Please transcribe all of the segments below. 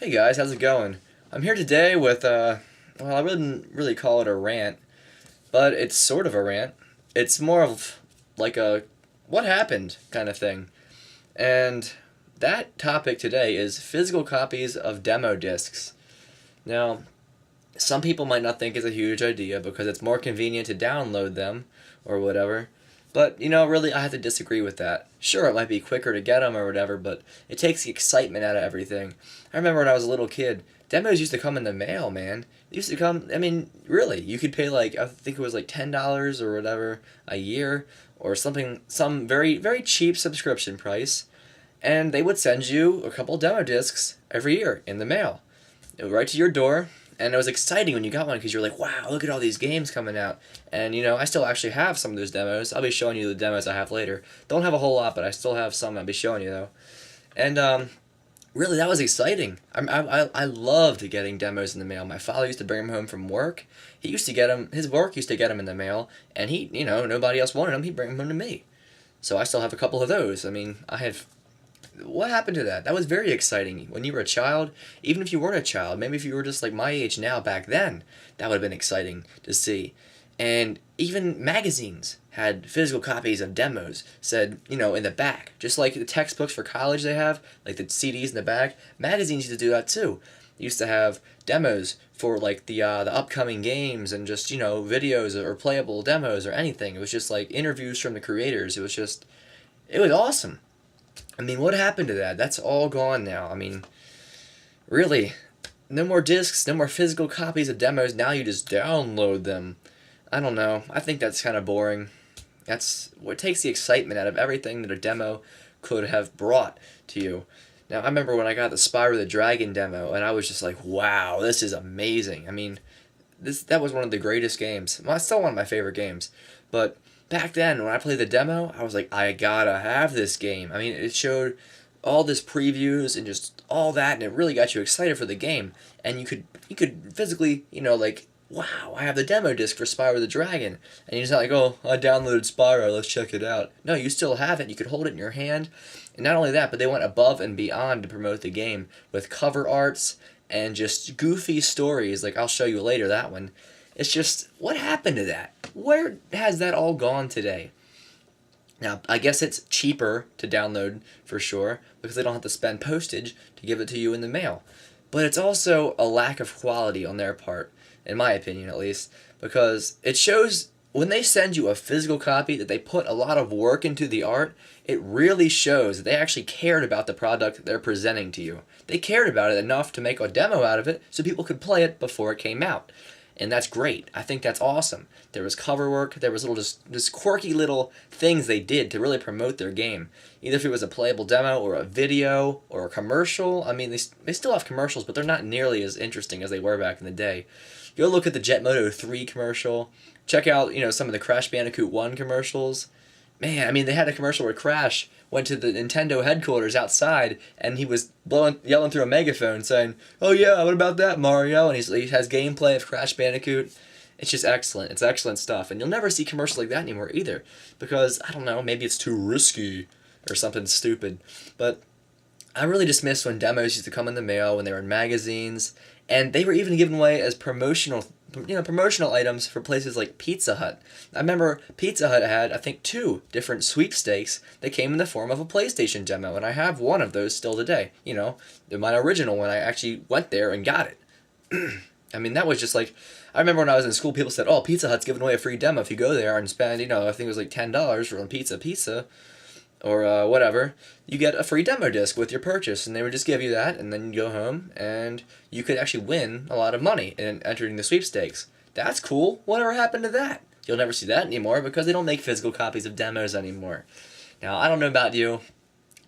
Hey guys, how's it going? I'm here today with, well, I wouldn't really call it a rant, but it's sort of a rant. It's more of like a what happened kind of thing. And that topic today is physical copies of demo discs. Now, some people might not think it's a huge idea because it's more convenient to download them or whatever. But, really, I have to disagree with that. Sure, it might be quicker to get them or whatever, but it takes the excitement out of everything. I remember when I was a little kid, demos used to come in the mail, man. They used to come, really, you could pay I think it was like $10 or whatever a year or something, some very, very cheap subscription price, and they would send you a couple demo discs every year in the mail. It would right to your door, and it was exciting when you got one because you're like, wow, look at all these games coming out. And, I still actually have some of those demos. I'll be showing you the demos I have later. Don't have a whole lot, but I still have some I'll be showing you, though. And, really, that was exciting. I loved getting demos in the mail. My father used to bring them home from work. He used to get them, his work used to get them in the mail, and nobody else wanted them. He'd bring them home to me. So I still have a couple of those. What happened to that? That was very exciting. When you were a child, even if you weren't a child, maybe if you were just like my age now back then, that would have been exciting to see. And even magazines had physical copies of demos, said, in the back. Just like the textbooks for college they have, like the CDs in the back, magazines used to do that too. They used to have demos for like the upcoming games and just, videos or playable demos or anything. It was just like interviews from the creators. It was awesome. What happened to that? That's all gone now. Really, no more discs, no more physical copies of demos. Now you just download them. I don't know. I think that's kind of boring. That's what takes the excitement out of everything that a demo could have brought to you. Now, I remember when I got the Spyro the Dragon demo, and I was just like, wow, this is amazing. That was one of the greatest games. Well, it's still one of my favorite games. But back then, when I played the demo, I was like, I gotta have this game. It showed all this previews and just all that, and it really got you excited for the game. And you could physically, wow, I have the demo disc for Spyro the Dragon. And you're just not like, oh, I downloaded Spyro, let's check it out. No, you still have it. You could hold it in your hand. And not only that, but they went above and beyond to promote the game with cover arts and just goofy stories. Like, I'll show you later that one. It's just, what happened to that? Where has that all gone today? Now, I guess it's cheaper to download for sure because they don't have to spend postage to give it to you in the mail. But it's also a lack of quality on their part, in my opinion at least, because it shows when they send you a physical copy that they put a lot of work into the art. It really shows that they actually cared about the product that they're presenting to you. They cared about it enough to make a demo out of it so people could play it before it came out. And that's great. I think that's awesome. There was cover work. There was just quirky little things they did to really promote their game. Either if it was a playable demo or a video or a commercial. They still have commercials, but they're not nearly as interesting as they were back in the day. Go look at the Jet Moto 3 commercial. Check out, some of the Crash Bandicoot 1 commercials. Man, they had a commercial where Crash went to the Nintendo headquarters outside, and he was yelling through a megaphone saying, "Oh yeah, what about that, Mario?" And he has gameplay of Crash Bandicoot. It's just excellent. It's excellent stuff. And you'll never see commercials like that anymore either, because, I don't know, maybe it's too risky or something stupid. But I really just miss when demos used to come in the mail, when they were in magazines, and they were even given away as promotional items for places like Pizza Hut. I remember Pizza Hut had, I think, 2 different sweepstakes that came in the form of a PlayStation demo, and I have one of those still today. My original one, I actually went there and got it. That was just like, I remember when I was in school, people said, oh, Pizza Hut's giving away a free demo if you go there and spend, I think it was like $10 for a pizza, or whatever, you get a free demo disc with your purchase, and they would just give you that, and then you go home, and you could actually win a lot of money in entering the sweepstakes. That's cool. Whatever happened to that? You'll never see that anymore because they don't make physical copies of demos anymore. Now, I don't know about you,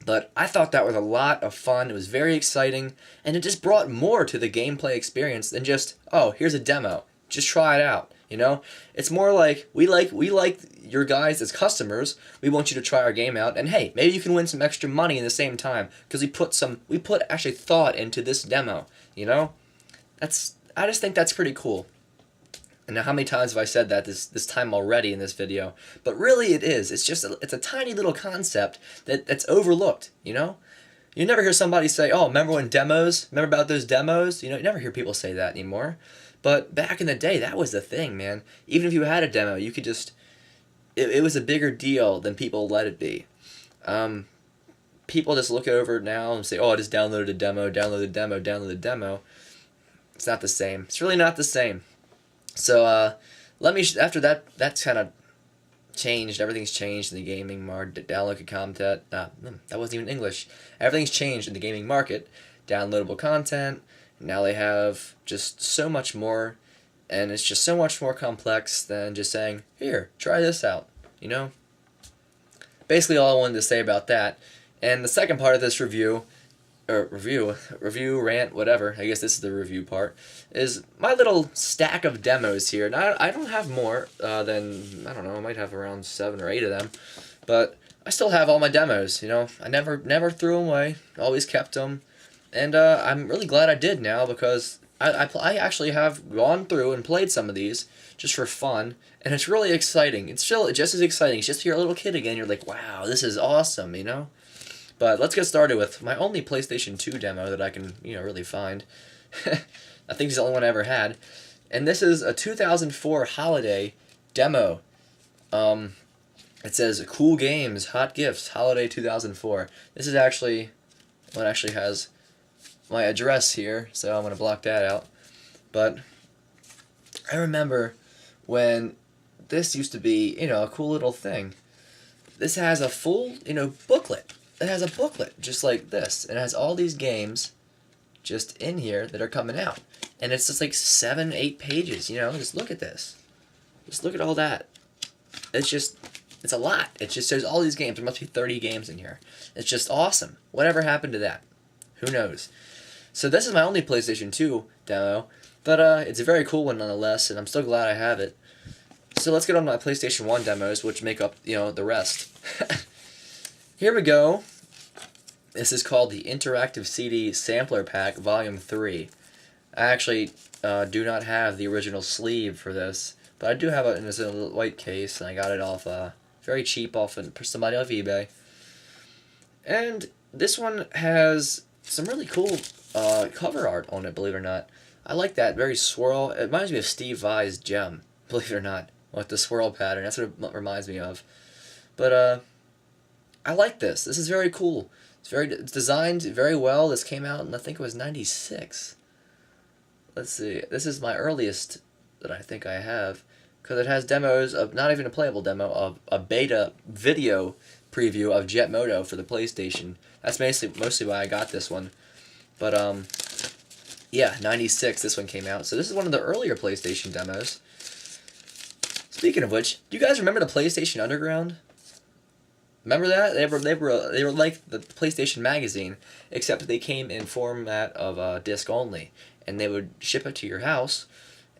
but I thought that was a lot of fun. It was very exciting, and it just brought more to the gameplay experience than just, oh, here's a demo. Just try it out. It's more like we like your guys as customers. We want you to try our game out, and hey, maybe you can win some extra money in the same time because we put actually thought into this demo. I just think that's pretty cool. And now, how many times have I said that this time already in this video? But really, it is. It's a tiny little concept that's overlooked. You never hear somebody say, "Oh, remember when demos? Remember about those demos?" You never hear people say that anymore. But back in the day, that was the thing, man. Even if you had a demo, you could just it was a bigger deal than people let it be. People just look over it now and say, "Oh, I just downloaded a demo, downloaded a demo, downloaded a demo." It's not the same. It's really not the same. So after that's kind of changed. Everything's changed in the gaming market. Downloadable content. That wasn't even English. Everything's changed in the gaming market. Downloadable content. Now they have just so much more, and it's just so much more complex than just saying, "Here, try this out." Basically, all I wanted to say about that. And the second part of this review, rant, whatever. I guess this is the review part. Is my little stack of demos here. And I don't have more than, I don't know, I might have around 7 or 8 of them. But I still have all my demos, I never threw them away. Always kept them. And I'm really glad I did now, because I actually have gone through and played some of these just for fun. And it's really exciting. It's still just as exciting. It's just you're a little kid again. You're like, wow, this is awesome, But let's get started with my only PlayStation 2 demo that I can, really find. I think it's the only one I ever had. And this is a 2004 holiday demo. It says, "Cool games, hot gifts, holiday 2004. This is actually has my address here, so I'm going to block that out. But I remember when this used to be, a cool little thing. This has a full, booklet. It has a booklet just like this. It has all these games just in here that are coming out. And it's just like 7, 8 pages, Just look at this. Just look at all that. It's a lot. It just shows all these games. There must be 30 games in here. It's just awesome. Whatever happened to that? Who knows? So this is my only PlayStation 2 demo. But it's a very cool one nonetheless, and I'm still glad I have it. So let's get on to my PlayStation 1 demos, which make up, the rest. Here we go. This is called the Interactive CD Sampler Pack Volume 3. I actually do not have the original sleeve for this, but I do have it in this little white case, and I got it off very cheap off somebody off eBay. And this one has some really cool cover art on it, believe it or not. I like that, very swirl. It reminds me of Steve Vai's Gem, believe it or not, with the swirl pattern. That's what it reminds me of. But I like this. This is very cool. It's designed very well. This came out in, I think it was 96. Let's see. This is my earliest that I think I have, because it has demos of, not even a playable demo, of a beta video preview of Jet Moto for the PlayStation. That's mostly why I got this one. But yeah, 96 this one came out. So this is one of the earlier PlayStation demos. Speaking of which, do you guys remember the PlayStation Underground? Remember that? They were like the PlayStation magazine, except they came in format of disc only, and they would ship it to your house,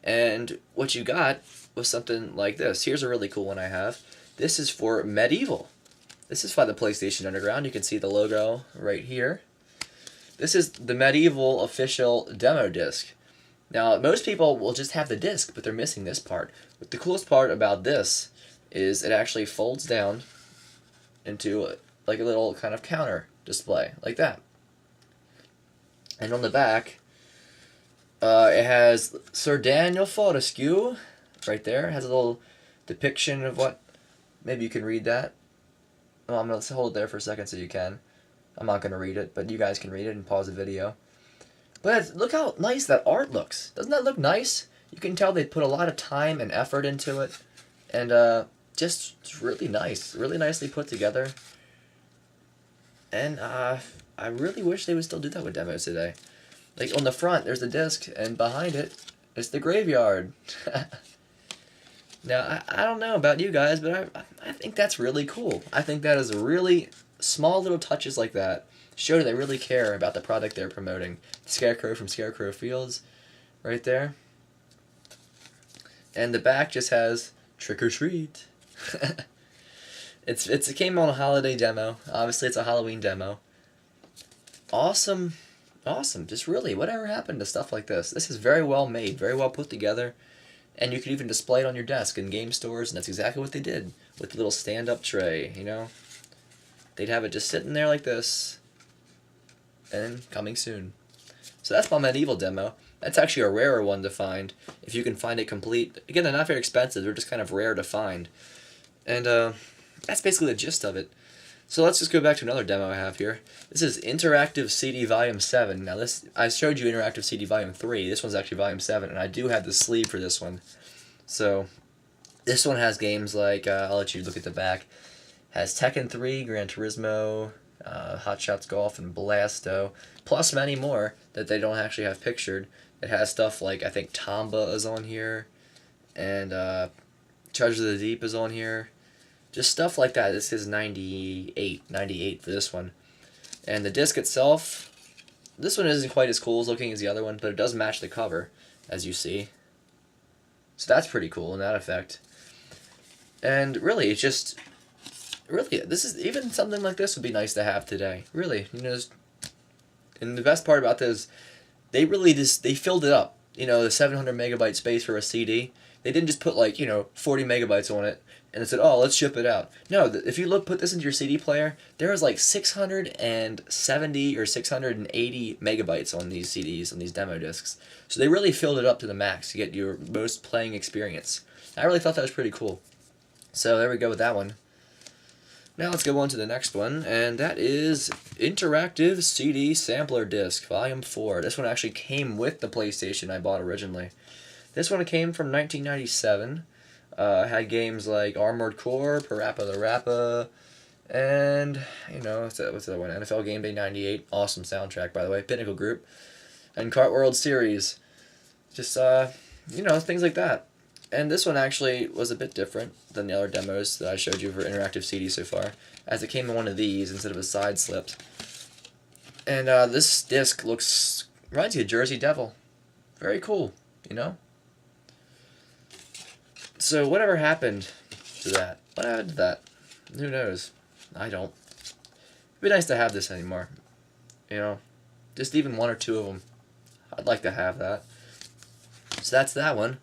and what you got was something like this. Here's a really cool one I have. This is for Medieval. This is by the PlayStation Underground. You can see the logo right here. This is the Medieval official demo disc. Now, most people will just have the disc, but they're missing this part. But the coolest part about this is it actually folds down into like a little kind of counter display, like that. And on the back, it has Sir Daniel Fortescue right there. It has a little depiction of what, maybe you can read that. Oh, I'm going to hold it there for a second so you can. I'm not going to read it, but you guys can read it and pause the video. But look how nice that art looks. Doesn't that look nice? You can tell they put a lot of time and effort into it. And just really nice. Really nicely put together. And I really wish they would still do that with demos today. Like on the front, there's the disc, and behind it, it's the graveyard. Now, I don't know about you guys, but I think that's really cool. I think that is really small little touches like that show they really care about the product they're promoting. Scarecrow from Scarecrow Fields, right there. And the back just has Trick or Treat. It came on a holiday demo. Obviously, it's a Halloween demo. Awesome. Just really, whatever happened to stuff like this? This is very well made, very well put together. And you could even display it on your desk in game stores, and that's exactly what they did with the little stand-up tray, They'd have it just sitting there like this. and coming soon. So that's my medieval demo. That's actually a rarer one to find, if you can find it complete. Again, they're not very expensive, they're just kind of rare to find. And that's basically the gist of it. So let's just go back to another demo I have here. This is Interactive CD Volume 7. Now this, I showed you Interactive CD Volume 3. This one's actually Volume 7, and I do have the sleeve for this one. So this one has games like, I'll let you look at the back. Has Tekken 3, Gran Turismo, Hot Shots Golf, and Blasto, plus many more that they don't actually have pictured. It has stuff like, I think Tomba is on here, and Treasures of the Deep is on here. Just stuff like that. This is 98 for this one. And the disc itself, this one isn't quite as cool as looking as the other one, but it does match the cover, as you see. So that's pretty cool in that effect. And really, it's just, really, this is, even something like this would be nice to have today. Really, you know, and the best part about this, they really just, they filled it up. You know, the 700 megabyte space for a CD, they didn't just put like, you know, 40 megabytes on it, and it said, oh, let's ship it out. No, if you put this into your CD player, there was like 670 or 680 megabytes on these CDs, on these demo discs. So they really filled it up to the max to get your most playing experience. I really thought that was pretty cool. So there we go with that one. Now let's go on to the next one, and that is Interactive CD Sampler Disc, Volume 4. This one actually came with the PlayStation I bought originally. This one came from 1997. Had games like Armored Core, Parappa the Rappa, and, you know, what's the other one? NFL Game Day 98. Awesome soundtrack, by the way. Pinnacle Group. And Kart World Series. Just, you know, things like that. And this one actually was a bit different than the other demos that I showed you for Interactive CD so far, as it came in one of these instead of a side slip. And this disc reminds you of Jersey Devil. Very cool, you know? So whatever happened to that? What happened to that? Who knows? I don't. It'd be nice to have this anymore. You know? Just even one or two of them. I'd like to have that. So that's that one.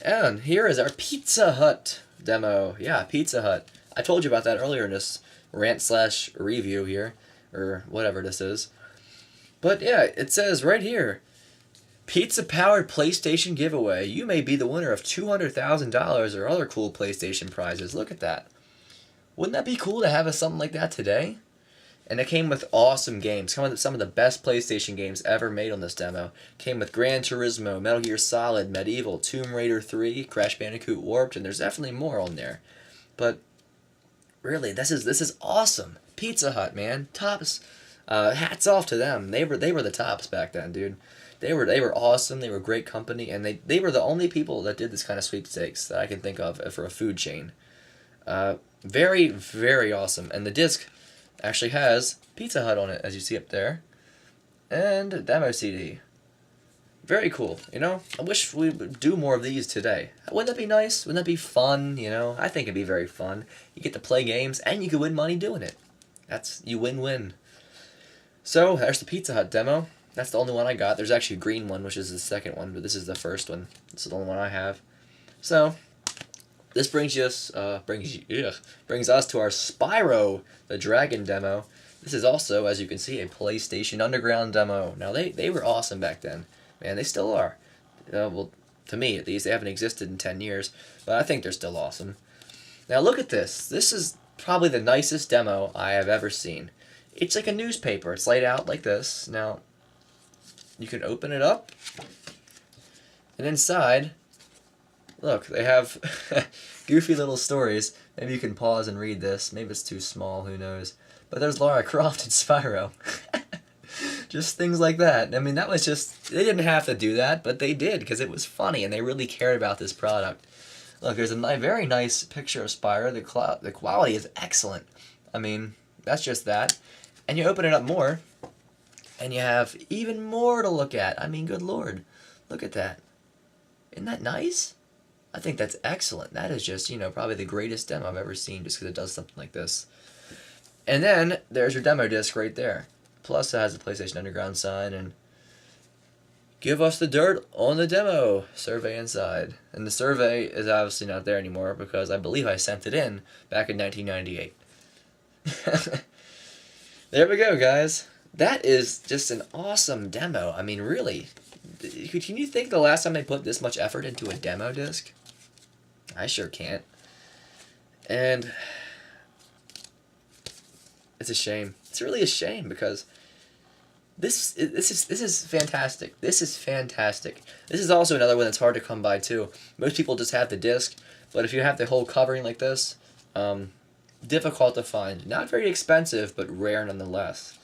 And here is our Pizza Hut demo. Yeah, Pizza Hut. I told you about that earlier in this rant/review here, or whatever this is. But yeah, it says right here, pizza-powered PlayStation giveaway. You may be the winner of $200,000 or other cool PlayStation prizes. Look at that. Wouldn't that be cool to have something like that today? And it came with awesome games. Came with some of the best PlayStation games ever made on this demo. Came with Gran Turismo, Metal Gear Solid, Medieval, Tomb Raider 3, Crash Bandicoot Warped, and there's definitely more on there. But really, this is awesome. Pizza Hut, man, tops. Hats off to them. They were the tops back then, dude. They were awesome. They were great company, and they were the only people that did this kind of sweepstakes that I can think of for a food chain. Very, very awesome. And the disc actually has Pizza Hut on it, as you see up there, and demo CD. Very cool, you know? I wish we would do more of these today. Wouldn't that be nice? Wouldn't that be fun, you know? I think it'd be very fun. You get to play games, and you can win money doing it. You win-win. So, there's the Pizza Hut demo. That's the only one I got. There's actually a green one, which is the second one, but this is the first one. This is the only one I have. So, this brings us to our Spyro the Dragon demo. This is also, as you can see, a PlayStation Underground demo. Now, they were awesome back then. Man, they still are. Well, to me, at least. They haven't existed in 10 years, but I think they're still awesome. Now, look at this. This is probably the nicest demo I have ever seen. It's like a newspaper. It's laid out like this. Now, you can open it up, and inside, look, they have goofy little stories. Maybe you can pause and read this. Maybe it's too small, who knows. But there's Lara Croft and Spyro. Just things like that. I mean, that was just, they didn't have to do that, but they did, because it was funny, and they really cared about this product. Look, there's a very nice picture of Spyro. The quality is excellent. I mean, that's just that. And you open it up more, and you have even more to look at. I mean, good lord. Look at that. Isn't that nice? I think that's excellent. That is just, you know, probably the greatest demo I've ever seen, just because it does something like this. And then, there's your demo disc right there. Plus, it has the PlayStation Underground sign, and give us the dirt on the demo survey inside. And the survey is obviously not there anymore, because I believe I sent it in back in 1998. There we go, guys. That is just an awesome demo. I mean, really. Can you think the last time they put this much effort into a demo disc? I sure can't. And it's a shame. It's really a shame because this is fantastic. This is fantastic. This is also another one that's hard to come by too. Most people just have the disc, but if you have the whole covering like this, difficult to find. Not very expensive, but rare nonetheless.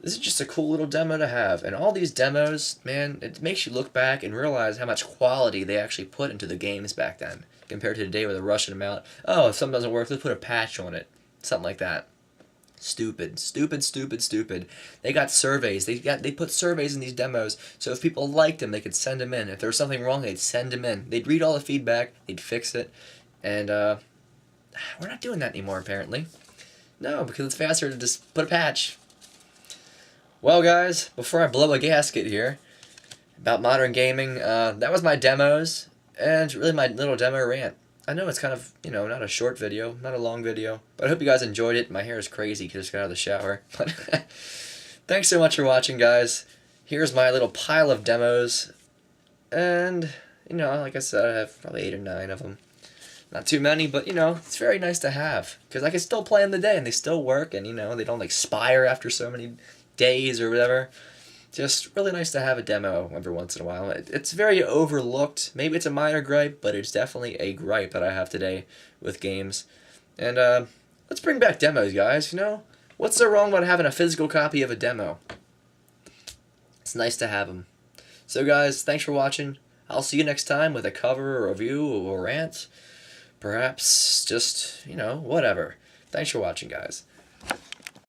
This is just a cool little demo to have. And all these demos, man, it makes you look back and realize how much quality they actually put into the games back then, compared to today with a Russian amount. Oh, if something doesn't work, let's put a patch on it. Something like that. Stupid, stupid, stupid, stupid. They got surveys. They put surveys in these demos, so if people liked them, they could send them in. If there was something wrong, they'd send them in. They'd read all the feedback, they'd fix it, and we're not doing that anymore, apparently. No, because it's faster to just put a patch. Well, guys, before I blow a gasket here about modern gaming, that was my demos, and really my little demo rant. I know it's kind of, not a short video, not a long video, but I hope you guys enjoyed it. My hair is crazy because I just got out of the shower. But thanks so much for watching, guys. Here's my little pile of demos, and, like I said, I have probably 8 or 9 of them. Not too many, but, it's very nice to have, because I can still play them today, and they still work, and, they don't expire after so many days or whatever. Just really nice to have a demo every once in a while. It's very overlooked. Maybe it's a minor gripe, but it's definitely a gripe that I have today with games. And let's bring back demos, guys. What's so wrong about having a physical copy of a demo? It's nice to have them. So, guys, thanks for watching. I'll see you next time with a cover or review or rant. Perhaps just, whatever. Thanks for watching, guys.